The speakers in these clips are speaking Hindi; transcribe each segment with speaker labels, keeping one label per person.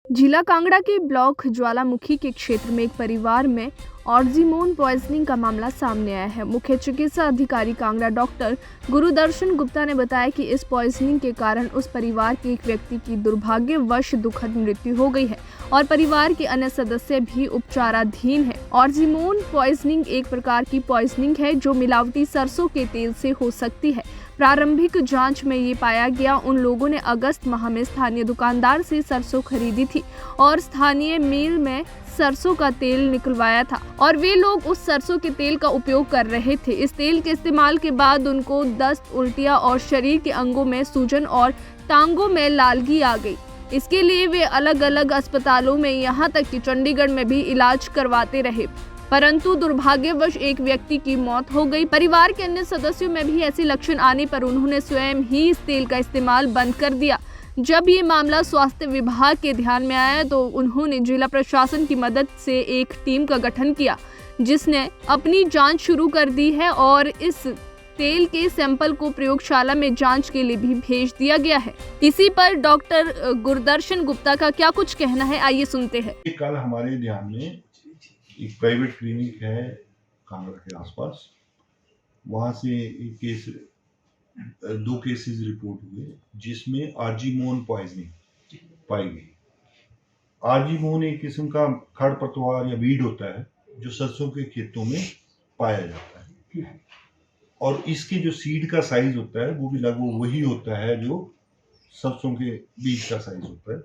Speaker 1: जिला कांगड़ा के ब्लॉक ज्वालामुखी के क्षेत्र में एक परिवार में ऑर्जिमोन पॉइजनिंग का मामला सामने आया है। मुख्य चिकित्सा अधिकारी कांगड़ा डॉक्टर गुरुदर्शन गुप्ता ने बताया कि इस पॉइजनिंग के कारण उस परिवार के एक व्यक्ति की दुर्भाग्यवश दुखद मृत्यु हो गई है और परिवार के अन्य सदस्य भी उपचाराधीन है। ऑर्जिमोन पॉइजनिंग एक प्रकार की पॉइजनिंग है जो मिलावटी सरसों के तेल से हो सकती है। प्रारंभिक जांच में ये पाया गया उन लोगों ने अगस्त माह में स्थानीय दुकानदार से सरसों खरीदी थी और स्थानीय मिल में सरसों का तेल निकलवाया था और वे लोग उस सरसों के तेल का उपयोग कर रहे थे। इस तेल के इस्तेमाल के बाद उनको दस्त, उल्टियां और शरीर के अंगों में सूजन और टांगों में लालगी आ गई। इसके लिए वे अलग अलग अस्पतालों में यहाँ तक कि चंडीगढ़ में भी इलाज करवाते रहे, परंतु दुर्भाग्यवश एक व्यक्ति की मौत हो गई। परिवार के अन्य सदस्यों में भी ऐसे लक्षण आने पर उन्होंने स्वयं ही इस तेल का इस्तेमाल बंद कर दिया। जब ये मामला स्वास्थ्य विभाग के ध्यान में आया तो उन्होंने जिला प्रशासन की मदद से एक टीम का गठन किया जिसने अपनी जांच शुरू कर दी है और इस तेल के सैंपल को प्रयोगशाला में जांच के लिए भी भेज दिया गया है। इसी पर डॉक्टर गुरदर्शन गुप्ता का क्या कुछ कहना है, आइए सुनते हैं।
Speaker 2: कल हमारे ध्यान में एक प्राइवेट क्लिनिक है कांगड़ा के आसपास, वहाँ से एक दो केसेस रिपोर्ट हुए जिसमें आर्जीमोन पॉइजनिंग पाई गई। आर्जीमोन एक किस्म का खरपतवार या वीड होता है जो सरसों के खेतों में पाया जाता है और इसके जो सीड का साइज होता है वो भी लगभग वही होता है जो सरसों के बीज का साइज होता है।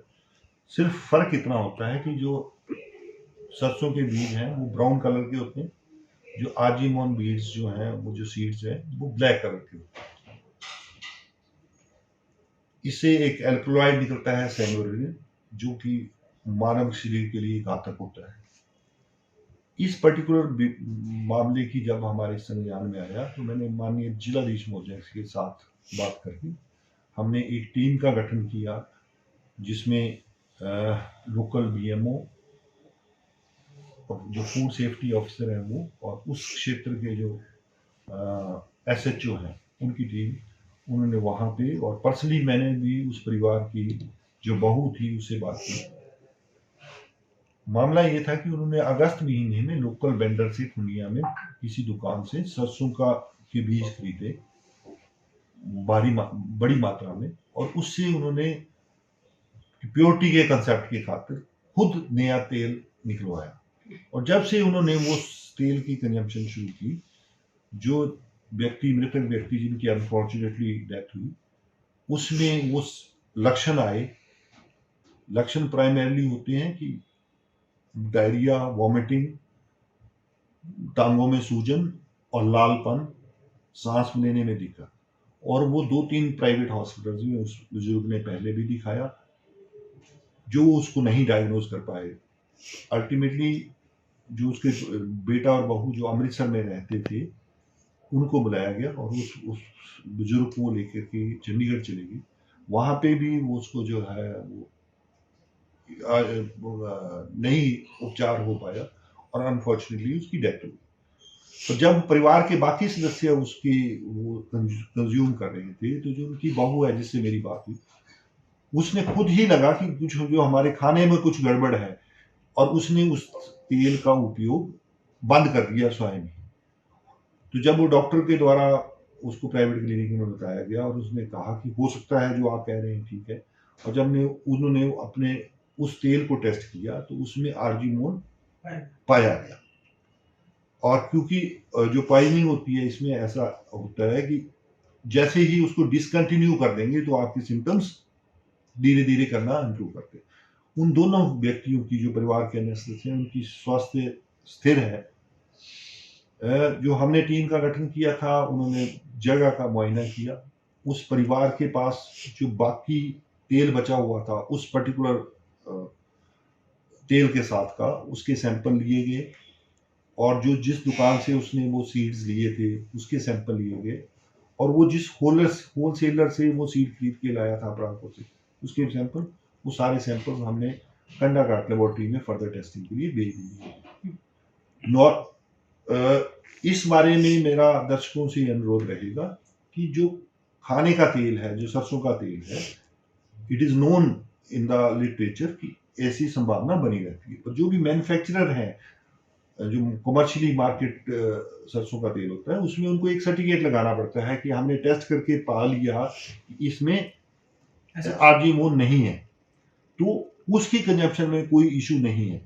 Speaker 2: सिर्फ फर्क इतना होता है कि जो सरसों के बीज हैं वो ब्राउन कलर के होते हैं, जो आर्जीमोन बीड्स जो हैं वो जो सीड्स हैं वो ब्लैक कलर के होते हैं। इससे एक एल्कलॉइड निकलता है सैनोरिन जो कि मानव शरीर के लिए घातक होता है। इस पर्टिकुलर मामले की जब हमारे संज्ञान में आया तो मैंने माननीय जिलाधीश महोदय के साथ बात करके हमने एक टीम का गठन किया जिसमें लोकल बीएमओ जो फूड सेफ्टी ऑफिसर हैं वो और उस क्षेत्र के जो एसएचओ हैं उनकी टीम, उन्होंने वहाँ पे और पर्सनली मैंने भी उस परिवार की जो बहू थी उससे बात की। मामला ये था कि उन्होंने अगस्त महीने में लोकल वेंडर से खुनिया में किसी दुकान से सरसों के बीज खरीदे बड़ी मात्रा में और उससे उन्होंने प्योरिटी के कंसेप्ट के खातिर खुद नया तेल निकलवाया और जब से उन्होंने वो तेल की कंजम्पशन शुरू की, जो मृतक व्यक्ति जिनकी अनफॉर्चुनेटली डेथ हुई उसमें वो लक्षण आए। लक्षण प्राइमरीली होते हैं कि डायरिया, वॉमिटिंग, टांगों में सूजन और लालपन, सांस लेने में दिक्कत। और वो 2-3 प्राइवेट हॉस्पिटल्स में उस बुजुर्ग ने पहले भी दिखाया जो उसको नहीं डायग्नोज कर पाए। अल्टीमेटली जो उसके बेटा और बहू जो अमृतसर में रहते थे उनको बुलाया गया और उस बुजुर्ग को लेकर के चंडीगढ़ चले गए। वहाँ पे भी वो उसको जो है वो नहीं उपचार हो पाया और अनफॉर्चुनेटली उसकी डेथ हो गई। तो जब परिवार के बाकी सदस्य उसकी वो कंज्यूम कर रहे थे तो जो उनकी बहू है जिससे मेरी बात हुई उसने खुद ही लगा कि कुछ जो हमारे खाने में कुछ गड़बड़ है और उसने उस तेल का उपयोग बंद कर दिया स्वयं ही। तो जब वो डॉक्टर के द्वारा उसको प्राइवेट क्लिनिक में बताया गया और उसने कहा कि हो सकता है जो आप कह रहे हैं ठीक है, और जब उन्होंने अपने उस तेल को टेस्ट किया तो उसमें आर्जीमोन पाया गया। और क्योंकि जो पॉइजनिंग होती है इसमें ऐसा होता है कि जैसे ही उसको डिसकंटिन्यू कर देंगे तो आपके सिम्टम्स धीरे धीरे करना इम्प्रूव करते हैं। उन दोनों व्यक्तियों की जो परिवार के अन्य सदस्य हैं उनकी स्वास्थ्य स्थिर है। जो हमने टीम का गठन किया था उन्होंने जगह का मुआयना किया, उस परिवार के पास जो बाकी तेल बचा हुआ था उस पर्टिकुलर तेल के साथ का उसके सैंपल लिए गए और जो जिस दुकान से उसने वो सीड्स लिए थे उसके सैंपल लिए गए और वो जिस होलसेलर से वो सीड खरीद के लाया था ब्रांको से उसके सैंपल, वो सारे सैंपल हमने कंडाघाट लेबोरेटरी में फर्दर टेस्टिंग के लिए भेज दिए। इस बारे में मेरा दर्शकों से अनुरोध रहेगा कि जो खाने का तेल है, जो सरसों का तेल है, it is known in the literature कि ऐसी संभावना बनी रहती है। पर जो भी मैन्युफैक्चरर हैं, जो कमर्शियली मार्केट सरसों का तेल होता है, उसमें उनको एक सर्टिफिकेट लगाना पड़ता है कि हमने टेस्ट करके पा लिया कि इसमें आर्जिमोन नहीं है, तो उसकी कंजप्शन में कोई इशू नहीं है।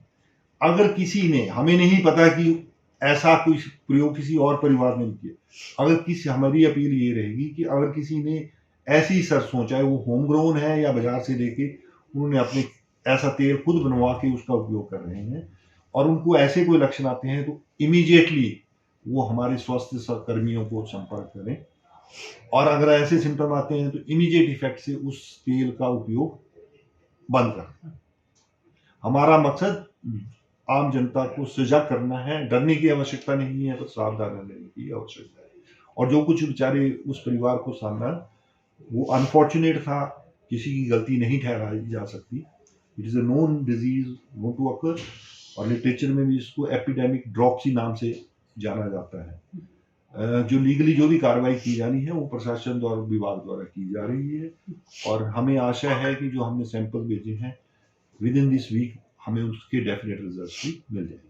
Speaker 2: अगर किसी ने, हमें नहीं पता कि ऐसा कोई प्रयोग किसी और परिवार ने किया, अगर किसी, हमारी अपील ये रहेगी कि अगर किसी ने ऐसी सरसों, चाहे वो होम ग्रोन है या बाजार से लेके उन्होंने अपने ऐसा तेल खुद बनवा के उसका उपयोग कर रहे हैं और उनको ऐसे कोई लक्षण आते हैं, तो इमीडिएटली वो हमारे स्वास्थ्य कर्मियों को संपर्क करें, और अगर ऐसे सिम्टम आते हैं तो इमीडिएट इफेक्ट से उस तेल का उपयोग बंद कर। हमारा मकसद आम जनता को सजग करना है, डरने की आवश्यकता नहीं है, बस सावधान रहने की आवश्यकता है। और जो कुछ बेचारे उस परिवार को सामना, वो अनफॉर्चुनेट था, किसी की गलती नहीं ठहराई जा सकती। It is a known disease, known to occur, और लिटरेचर में भी इसको एपिडेमिक ड्रॉप्सी नाम से जाना जाता है। जो लीगली जो भी कार्रवाई की जानी है वो प्रशासन द्वारा, विभाग द्वारा की जा रही है, और हमें आशा है कि जो हमने सैंपल भेजे हैं विद इन दिस वीक हमें उसके डेफिनेट रिजल्ट भी मिल जाएंगे।